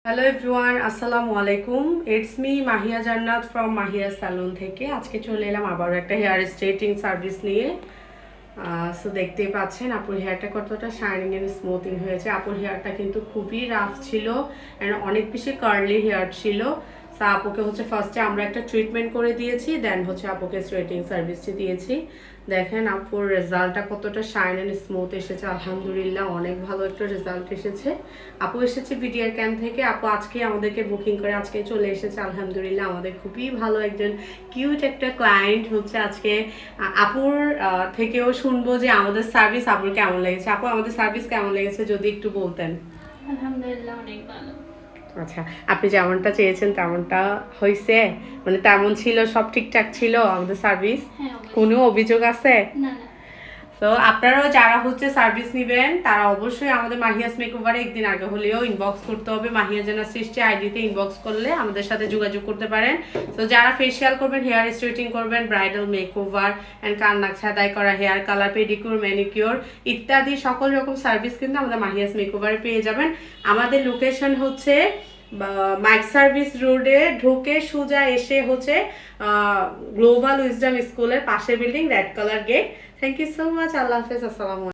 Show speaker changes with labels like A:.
A: Hello everyone, আসসালামু আলাইকুম। It's me Mahiya জান্নাত ফ্রম মাহিয়া স্যালুন থেকে। আজকে চলে এলাম আবারও একটা হেয়ার স্ট্রেটিং সার্ভিস নিয়ে। সো দেখতেই পাচ্ছেন আপুর হেয়ারটা কতটা শাইনিং অ্যান্ড স্মুথিং হয়েছে। আপুর হেয়ারটা কিন্তু খুবই রাফ ছিল অ্যান্ড অনেক বেশি কার্লি হেয়ার ছিল। সো আপুকে ফার্স্টে আমরা একটা ট্রিটমেন্ট করে দিয়েছি, দেন আপুকে স্ট্রেটিং সার্ভিসটি দিয়েছি। দেখেন আপুর রেজাল্টটা কতটা শাইন অ্যান্ড স্মুথ এসেছে। আলহামদুলিল্লাহ অনেক ভালো একটা রেজাল্ট এসেছে। আপু এসেছে বিডিআর ক্যাম্প থেকে। আপু আজকে আমাদেরকে বুকিং করে আজকে চলে এসেছে। আলহামদুলিল্লাহ আমাদের খুবই ভালো একজন কিউট একটা ক্লায়েন্ট আজকে। আপুর থেকেও শুনবো যে আমাদের সার্ভিস আপুর কেমন লেগেছে। আপু আমাদের সার্ভিস কেমন লেগেছে যদি একটু বলতেন।
B: আলহামদুলিল্লাহ অনেক ভালো।
A: আচ্ছা, আপনি যেমনটা চেয়েছেন তেমনটা হয়েছে? মানে তেমন ছিল, সব ঠিকঠাক ছিল আমাদের সার্ভিস?
B: হ্যাঁ,
A: কোনো অভিযোগ আছে?
B: না না।
A: তো আপনারাও যারা সার্ভিস নেবেন তারা অবশ্যই আমাদের মাহিয়াস মেকওভারে একদিন আগে হলেও ইনবক্স করতে হবে। মাহিয়া জানা সৃষ্টি আইডিতে ইনবক্স করলে আমাদের সাথে যোগাযোগ করতে পারেন। তো যারা ফেসিয়াল করবেন, হেয়ার স্ট্রেটিং করবেন, ব্রাইডাল মেকওভার অ্যান্ড কান্নাক ছাদাই করা, হেয়ার কালার, পেডিকিউর, ম্যানিকিউর ইত্যাদি সকল রকম সার্ভিস কিন্তু আমাদের মাহিয়াস মেকওভারে পেয়ে যাবেন। আমাদের লোকেশন মাইক সার্ভিস রোডে ঢুকে সোজা এসে গ্লোবাল উইজডম স্কুলের পাশের building, red colour gate. Thank you so much. আল্লাহ হাফেজ। আসসালামু আলাইকুম।